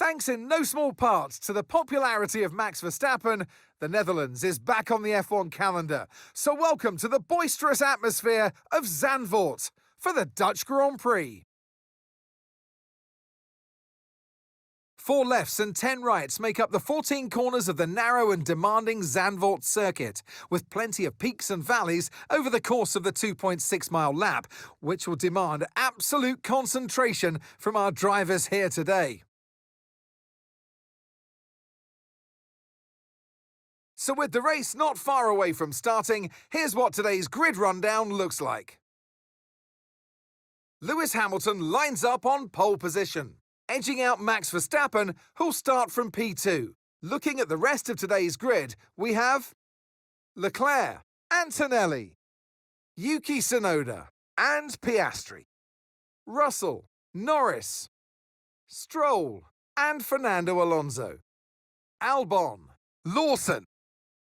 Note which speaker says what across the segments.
Speaker 1: Thanks in no small part to the popularity of Max Verstappen, the Netherlands is back on the F1 calendar. So welcome to the boisterous atmosphere of Zandvoort for the Dutch Grand Prix. 4 lefts and 10 rights make up the 14 corners of the narrow and demanding Zandvoort circuit, with plenty of peaks and valleys over the course of the 2.6-mile lap, which will demand absolute concentration from our drivers here today. So with the race not far away from starting, here's what today's grid rundown looks like. Lewis Hamilton lines up on pole position, edging out Max Verstappen, who'll start from P2. Looking at the rest of today's grid, we have Leclerc, Antonelli, Yuki Tsunoda, and Piastri, Russell, Norris, Stroll, and Fernando Alonso, Albon, Lawson,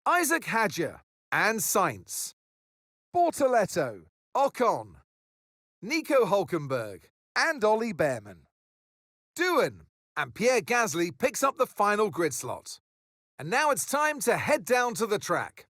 Speaker 1: Isaac Hadjar, and Sainz, Bortoletto, Ocon, Nico Hülkenberg, and Ollie Behrman. Doohan and Pierre Gasly picks up the final grid slot. And now it's time to head down to the track.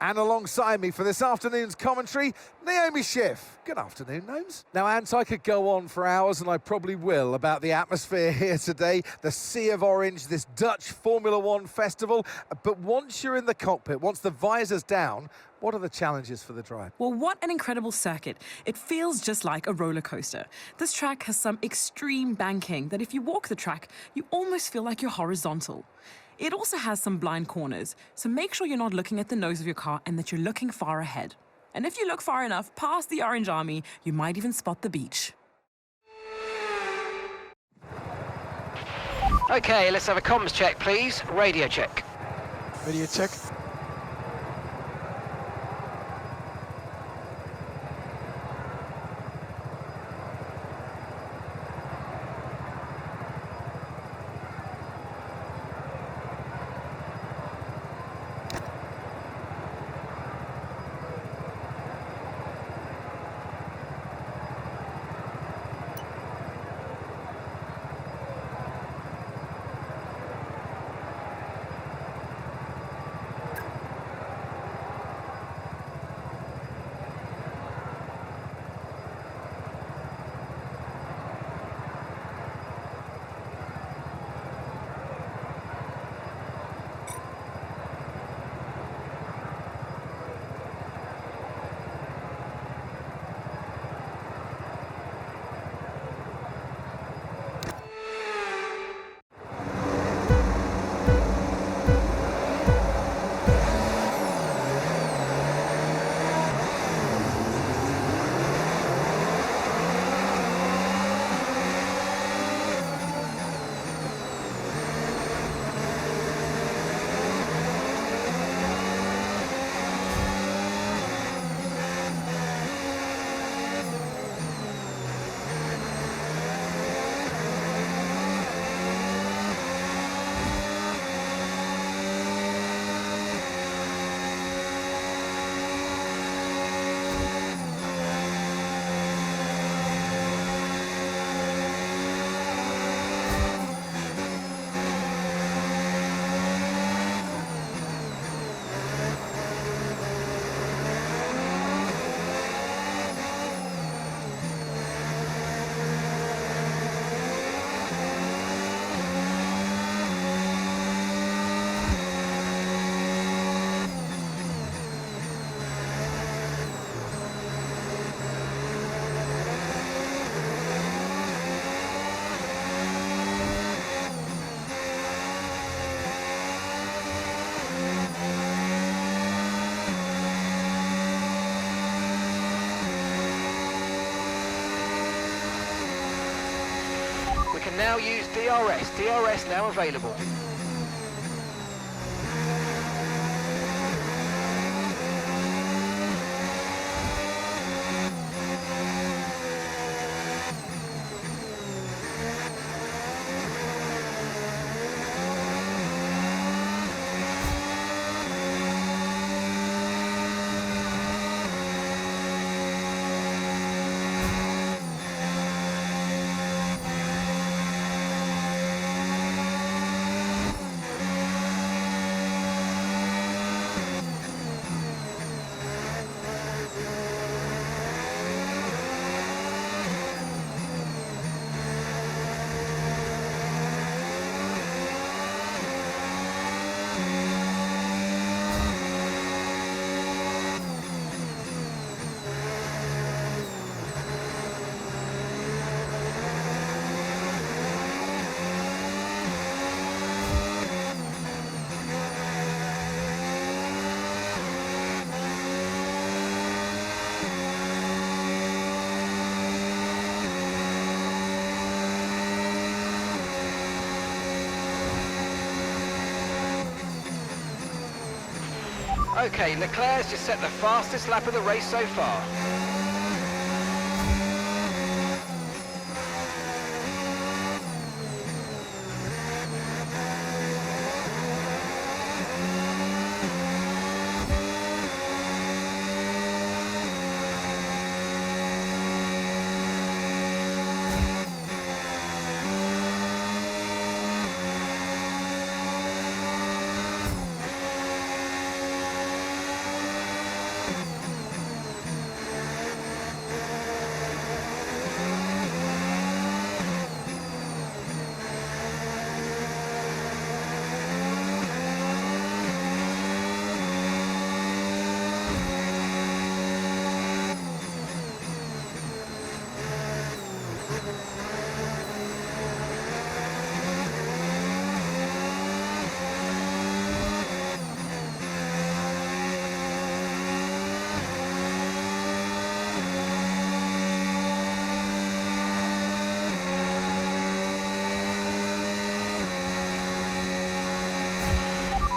Speaker 1: And alongside me for this afternoon's commentary, Naomi Schiff. Good afternoon, Gnomes. Now, Ant, I could go on for hours, and I probably will, about the atmosphere here today, the sea of orange, this Dutch Formula One festival. But once you're in the cockpit, once the visor's down, what are the challenges for the drive?
Speaker 2: Well, what an incredible circuit. It feels just like a roller coaster. This track has some extreme banking that if you walk the track, you almost feel like you're horizontal. It also has some blind corners, so make sure you're not looking at the nose of your car and that you're looking far ahead. And if you look far enough past the Orange Army, you might even spot the beach.
Speaker 3: Okay, let's have a comms check, please. Radio check.
Speaker 4: Radio check.
Speaker 3: We can now use DRS. DRS now available. Okay, Leclerc's just set the fastest lap of the race so far.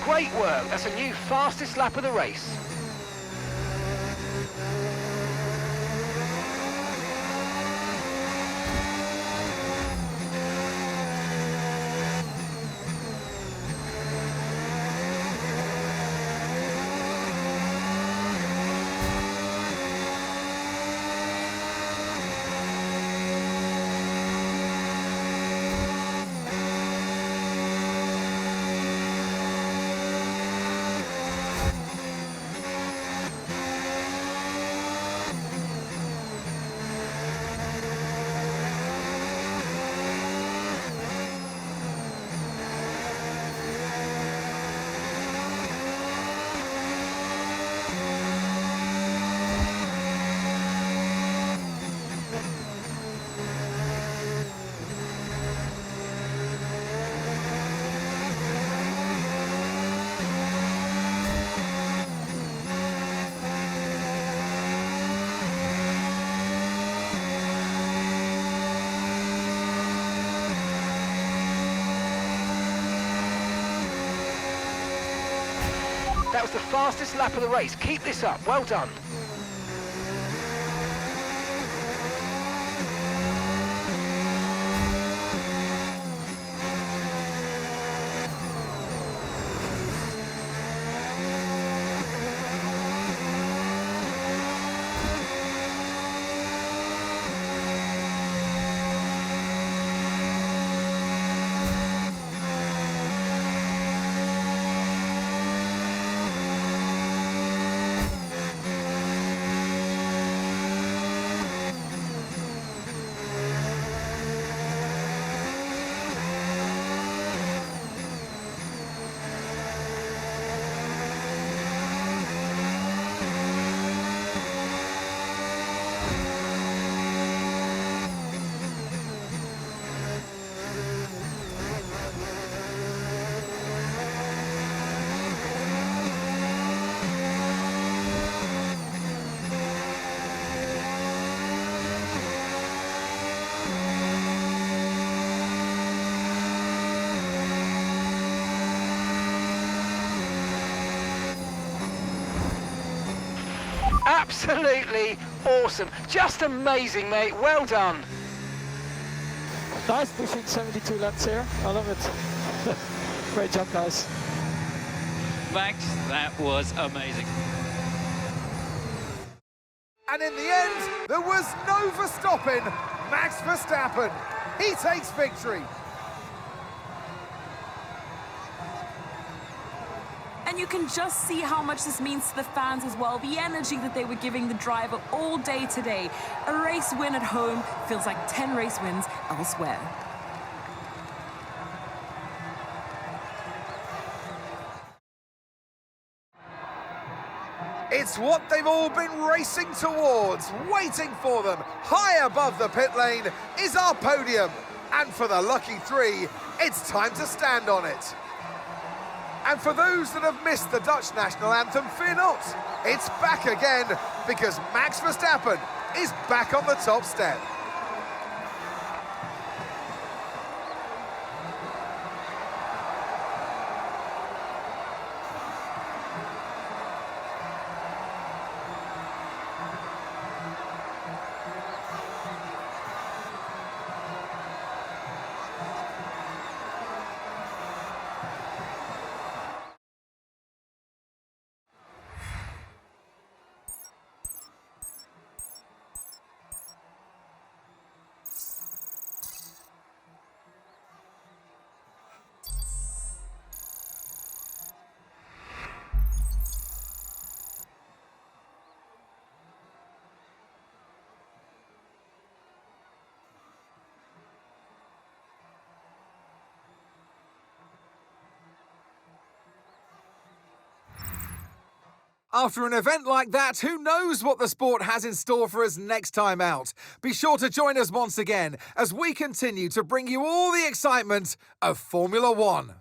Speaker 3: Great work, that's a new fastest lap of the race. That was the fastest lap of the race. Keep this up. Well done. Absolutely awesome. Just amazing, mate. Well done.
Speaker 4: Nice pushing 72 laps here. I love it. Great job, guys.
Speaker 5: Max, that was amazing.
Speaker 1: And in the end, there was no Verstappen. Max Verstappen. He takes victory.
Speaker 2: And you can just see how much this means to the fans as well. The energy that they were giving the driver all day today. A race win at home feels like 10 race wins elsewhere.
Speaker 1: It's what they've all been racing towards, waiting for them. High above the pit lane is our podium. And for the lucky three, it's time to stand on it. And for those that have missed the Dutch national anthem, fear not. It's back again because Max Verstappen is back on the top step. After an event like that, who knows what the sport has in store for us next time out? Be sure to join us once again as we continue to bring you all the excitement of Formula One.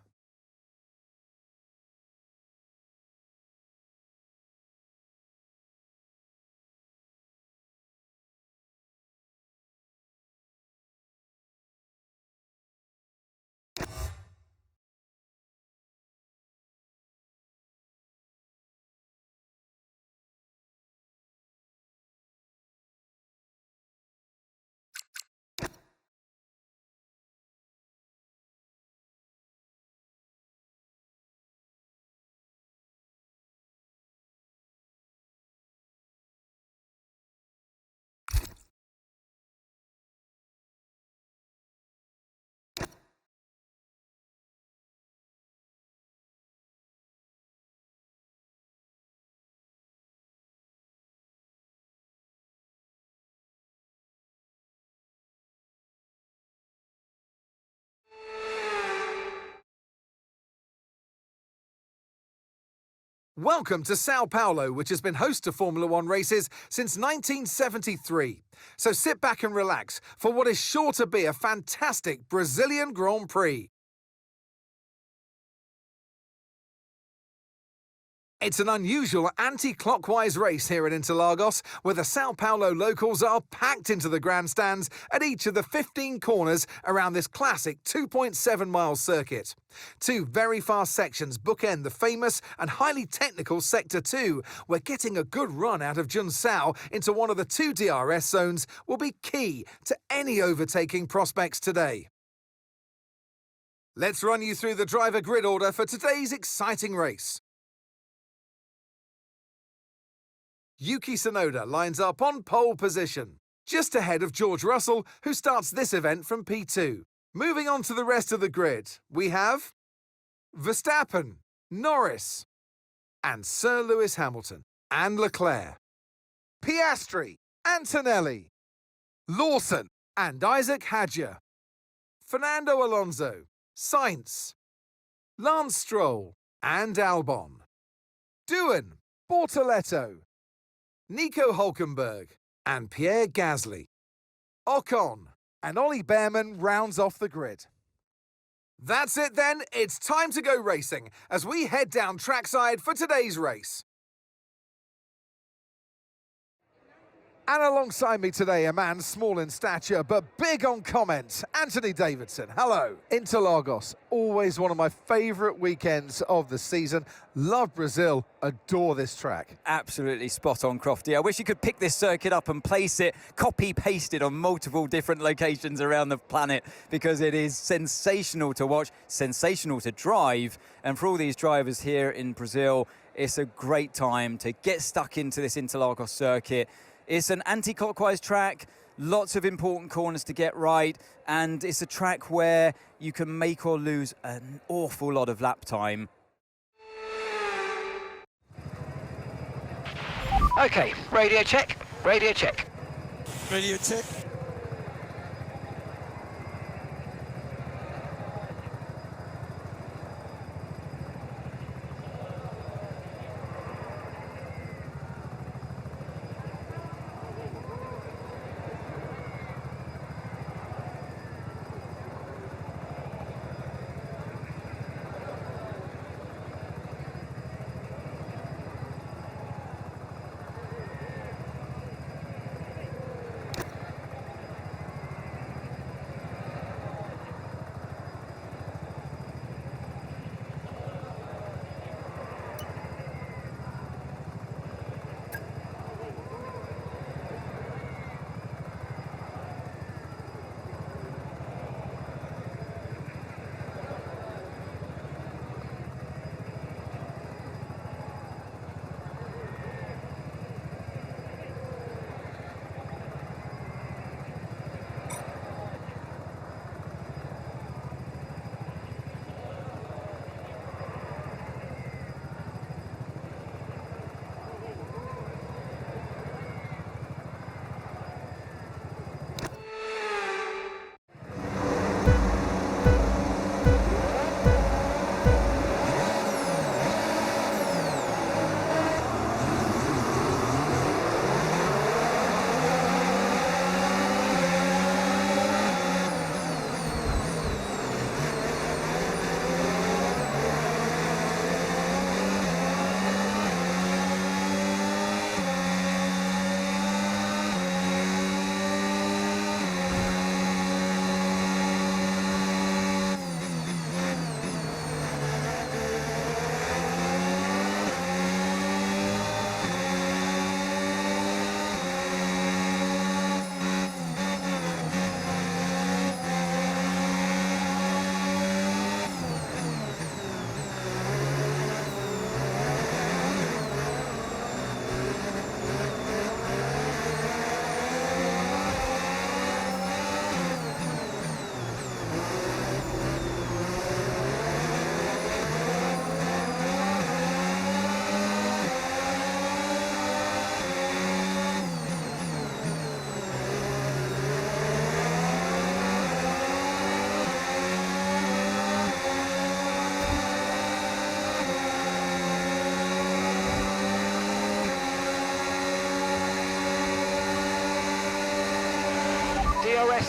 Speaker 1: Welcome to Sao Paulo, which has been host to Formula One races since 1973. So sit back and relax for what is sure to be a fantastic Brazilian Grand Prix. It's an unusual anti-clockwise race here at Interlagos, where the Sao Paulo locals are packed into the grandstands at each of the 15 corners around this classic 2.7-mile circuit. Two very fast sections bookend the famous and highly technical Sector 2, where getting a good run out of Junsao into one of the two DRS zones will be key to any overtaking prospects today. Let's run you through the driver grid order for today's exciting race. Yuki Tsunoda lines up on pole position, just ahead of George Russell, who starts this event from P2. Moving on to the rest of the grid, we have Verstappen, Norris, and Sir Lewis Hamilton, and Leclerc, Piastri, Antonelli, Lawson, and Isaac Hadjar, Fernando Alonso, Sainz, Lance Stroll, and Albon, Doohan, Bortoletto, Nico Hülkenberg, and Pierre Gasly. Ocon and Ollie Behrman rounds off the grid. That's it then, it's time to go racing as we head down trackside for today's race. And alongside me today, a man small in stature but big on comment, Anthony Davidson. Hello. Interlagos, always one of my favourite weekends of the season. Love Brazil, adore this track.
Speaker 6: Absolutely spot on, Crofty. I wish you could pick this circuit up and place it, copy-pasted on multiple different locations around the planet, because it is sensational to watch, sensational to drive. And for all these drivers here in Brazil, it's a great time to get stuck into this Interlagos circuit. It's an anti-clockwise track, lots of important corners to get right, and it's a track where you can make or lose an awful lot of lap time.
Speaker 3: Okay, radio check, radio check.
Speaker 4: Radio check.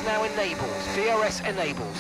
Speaker 3: DRS now enabled. DRS enabled.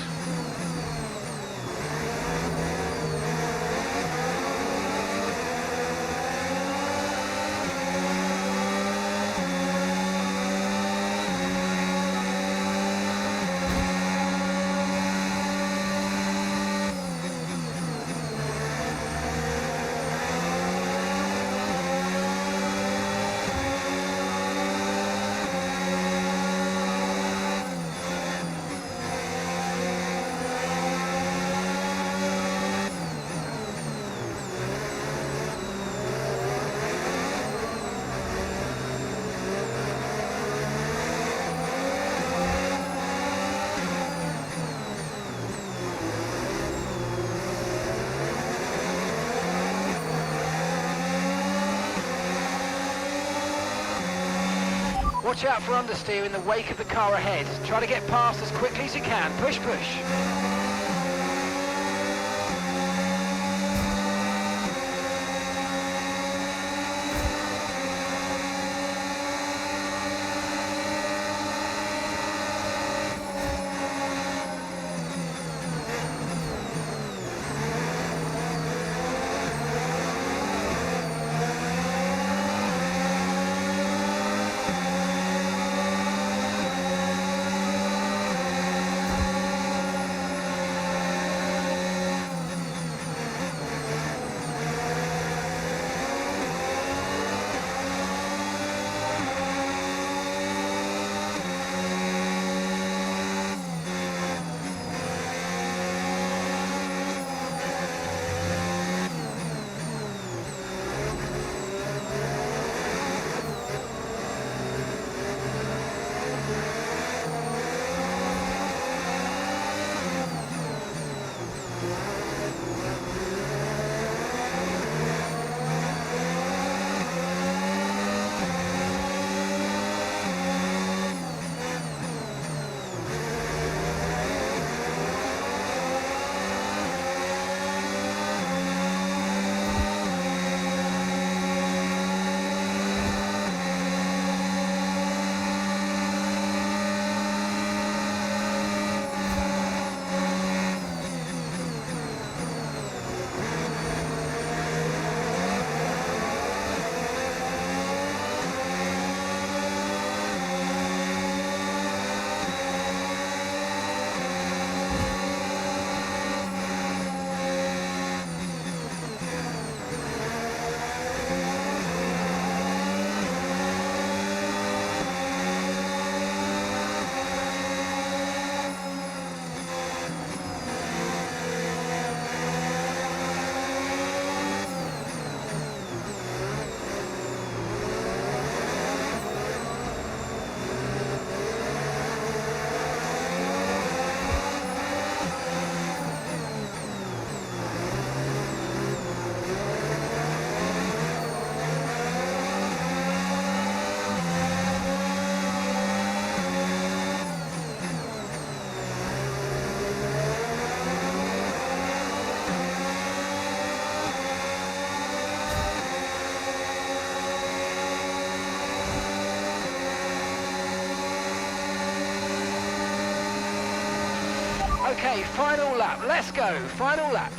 Speaker 3: Watch out for understeer in the wake of the car ahead. Try to get past as quickly as you can. Push, push. Okay, final lap. Let's go. Final lap.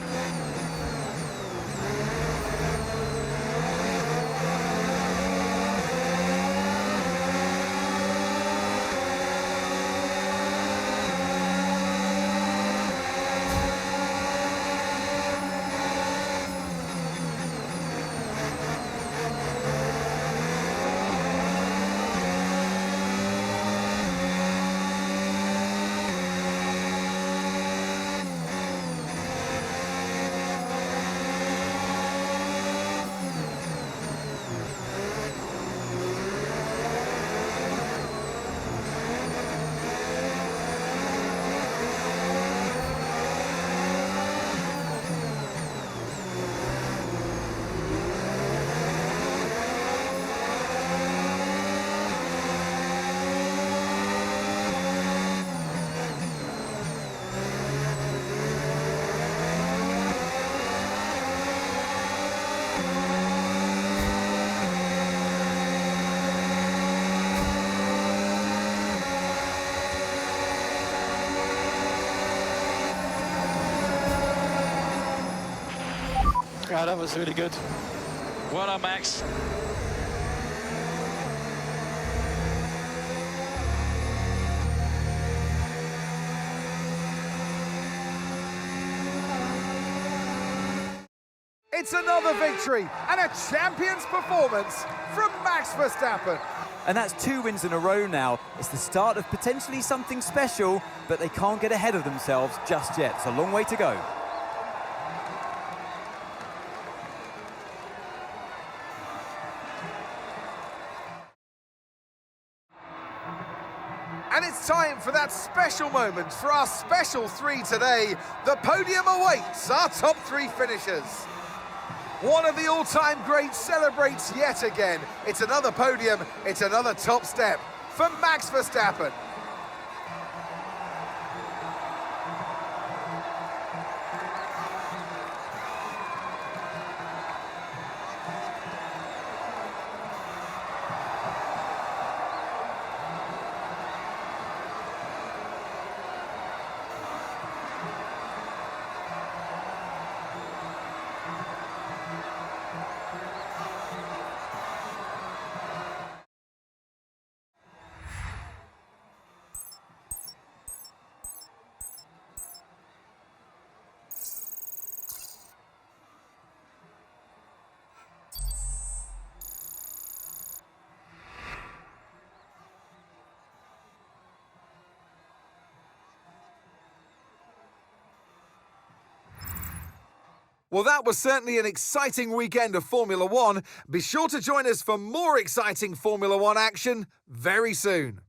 Speaker 4: Yeah, that was really good.
Speaker 5: Well done, Max.
Speaker 1: It's another victory and a champion's performance from Max Verstappen.
Speaker 6: And that's 2 wins in a row now. It's the start of potentially something special, but they can't get ahead of themselves just yet. It's a long way to go.
Speaker 1: And it's time for that special moment for our special 3 today. The podium awaits our top 3 finishers. One of the all-time greats celebrates yet again. It's another podium, it's another top step for Max Verstappen. Well, that was certainly an exciting weekend of Formula One. Be sure to join us for more exciting Formula One action very soon.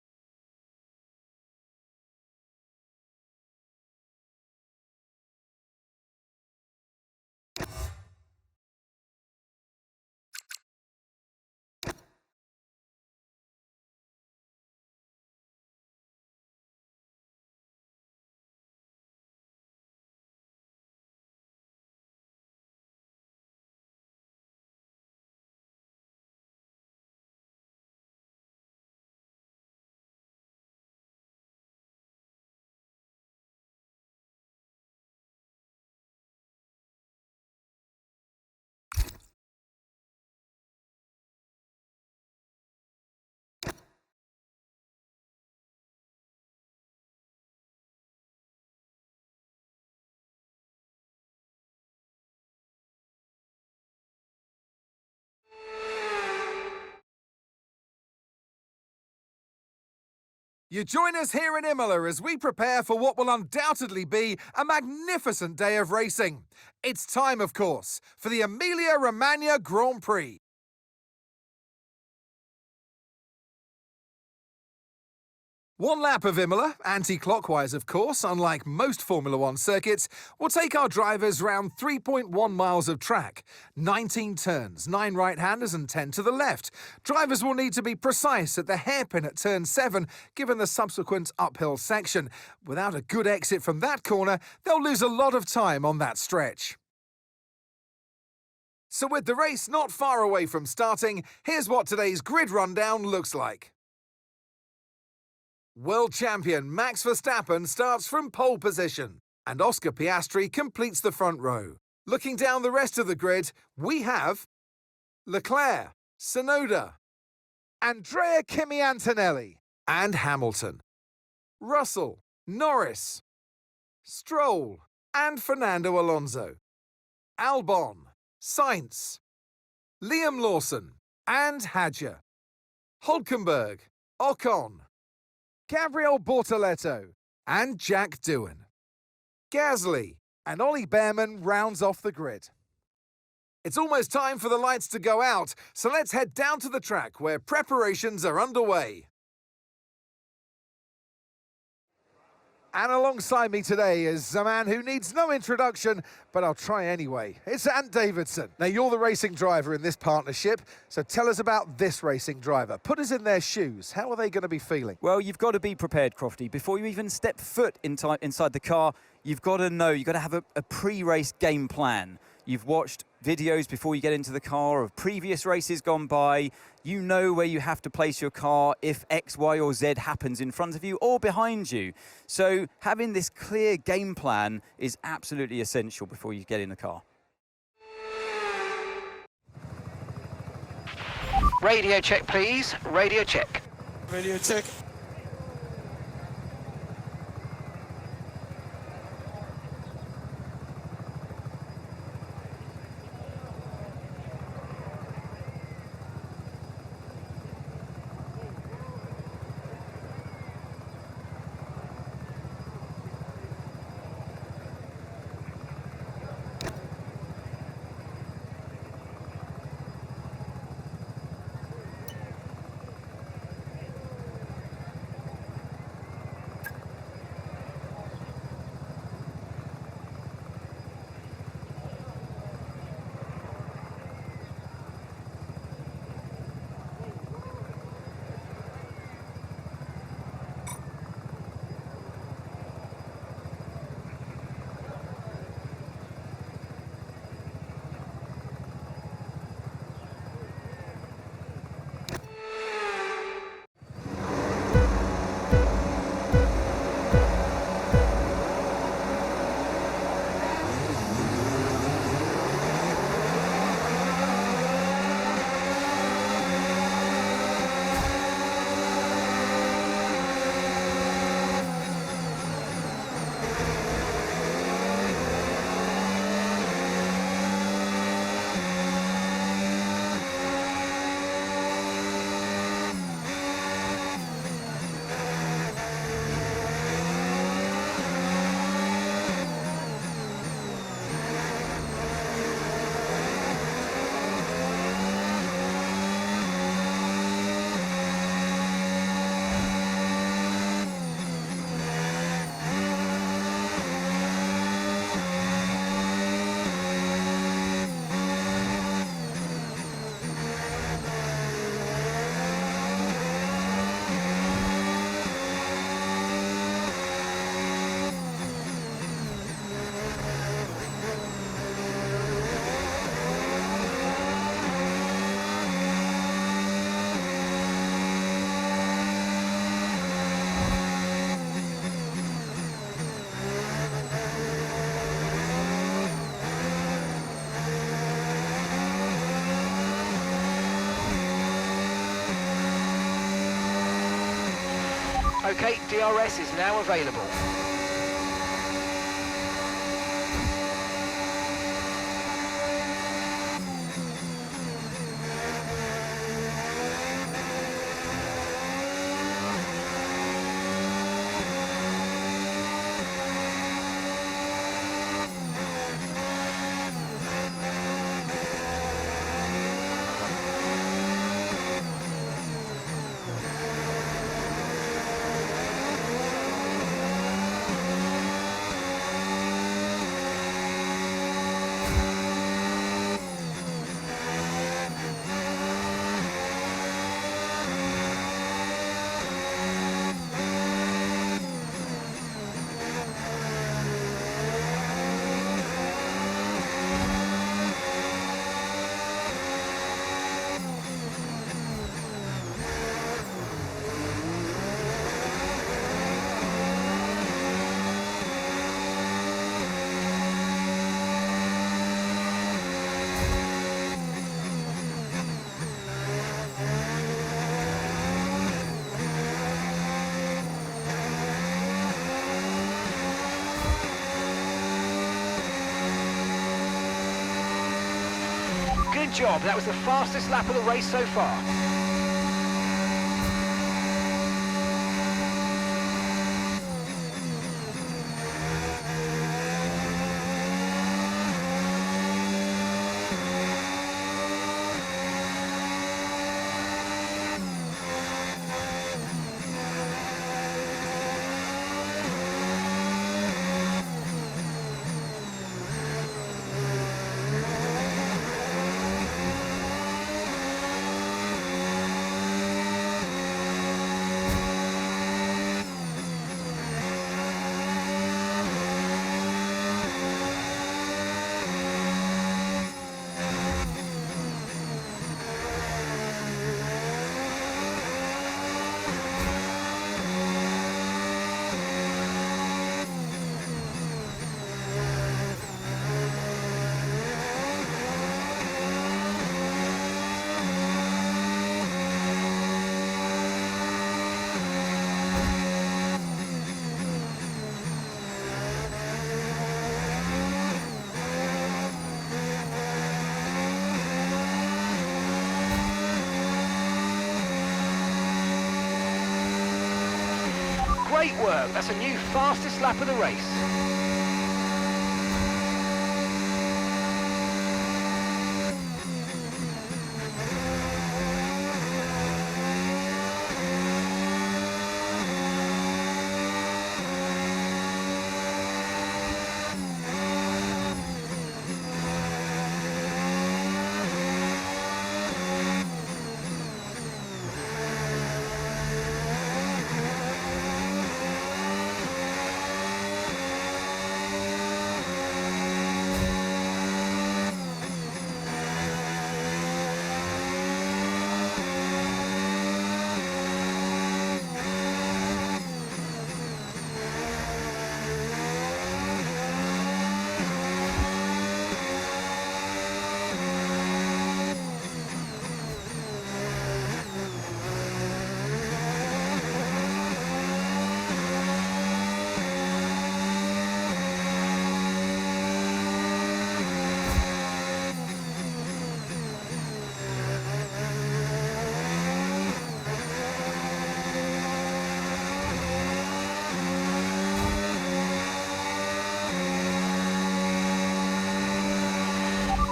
Speaker 1: You join us here in Imola as we prepare for what will undoubtedly be a magnificent day of racing. It's time, of course, for the Emilia-Romagna Grand Prix. One lap of Imola, anti-clockwise of course, unlike most Formula One circuits, will take our drivers round 3.1 miles of track. 19 turns, 9 right-handers and 10 to the left. Drivers will need to be precise at the hairpin at turn 7, given the subsequent uphill section. Without a good exit from that corner, they'll lose a lot of time on that stretch. So with the race not far away from starting, here's what today's grid rundown looks like. World champion Max Verstappen starts from pole position, and Oscar Piastri completes the front row. Looking down the rest of the grid, we have Leclerc, Tsunoda, Andrea Kimi Antonelli, and Hamilton, Russell, Norris, Stroll, and Fernando Alonso, Albon, Sainz, Liam Lawson, and Hadjar, Hülkenberg, Ocon, Gabriel Bortoleto, and Jack Doohan. Gasly and Ollie Behrman rounds off the grid. It's almost time for the lights to go out, so let's head down to the track where preparations are underway. And alongside me today is a man who needs no introduction, but I'll try anyway. It's Ant Davidson. Now, you're the racing driver in this partnership, so tell us about this racing driver. Put us in their shoes. How are they going to be feeling?
Speaker 6: Well, you've got to be prepared, Crofty. Before you even step foot inside the car, you've got to know, you've got to have a pre-race game plan. You've watched videos before you get into the car of previous races gone by. You know where you have to place your car if X, Y, or Z happens in front of you or behind you. So having this clear game plan is absolutely essential before you get in the car.
Speaker 3: Radio check, please. Radio check.
Speaker 4: Radio check.
Speaker 3: Okay, DRS is now available. Good job, that was the fastest lap of the race so far. Great work. That's a new fastest lap of the race.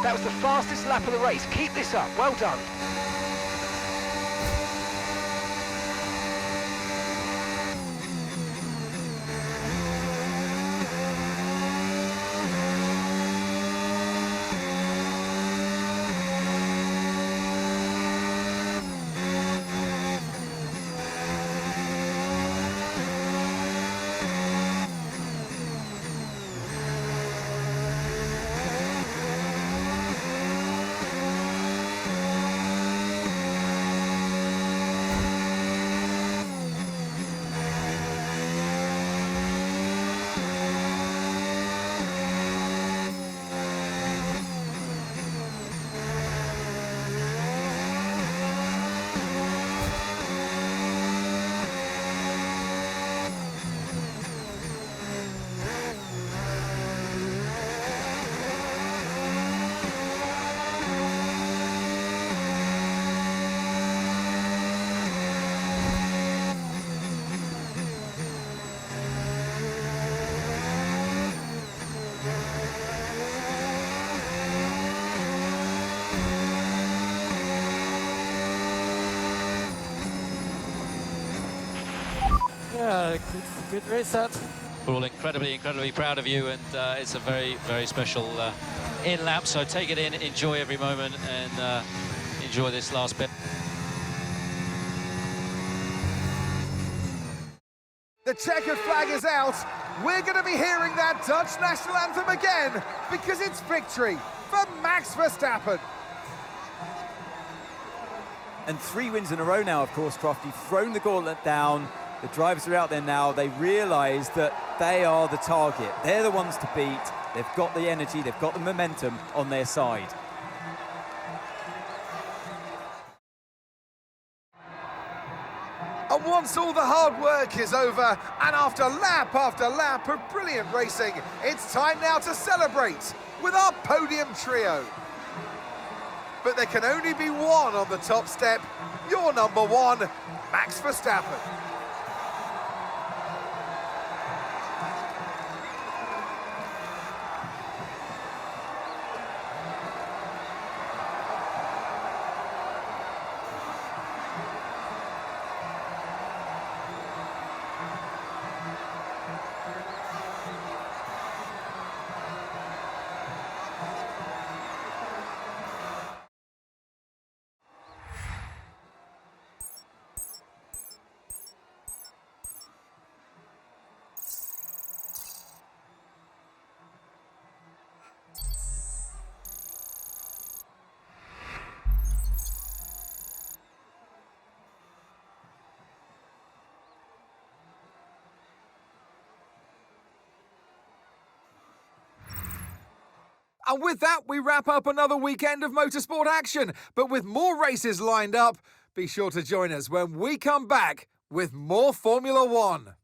Speaker 3: That was the fastest lap of the race. Keep this up. Well done.
Speaker 4: Yeah, good race that.
Speaker 5: We're all incredibly proud of you, and it's a very, very special in-lap, so take it in, enjoy every moment, and enjoy this last bit.
Speaker 1: The checkered flag is out. We're going to be hearing that Dutch national anthem again because it's victory for Max Verstappen.
Speaker 6: And 3 wins in a row now, of course, Croft. You've thrown the gauntlet down. The drivers are out there now. They realise that they are the target. They're the ones to beat. They've got the energy, they've got the momentum on their side.
Speaker 1: And once all the hard work is over, and after lap of brilliant racing, it's time now to celebrate with our podium trio. But there can only be one on the top step. Your number one, Max Verstappen. And with that, we wrap up another weekend of motorsport action. But with more races lined up, be sure to join us when we come back with more Formula One.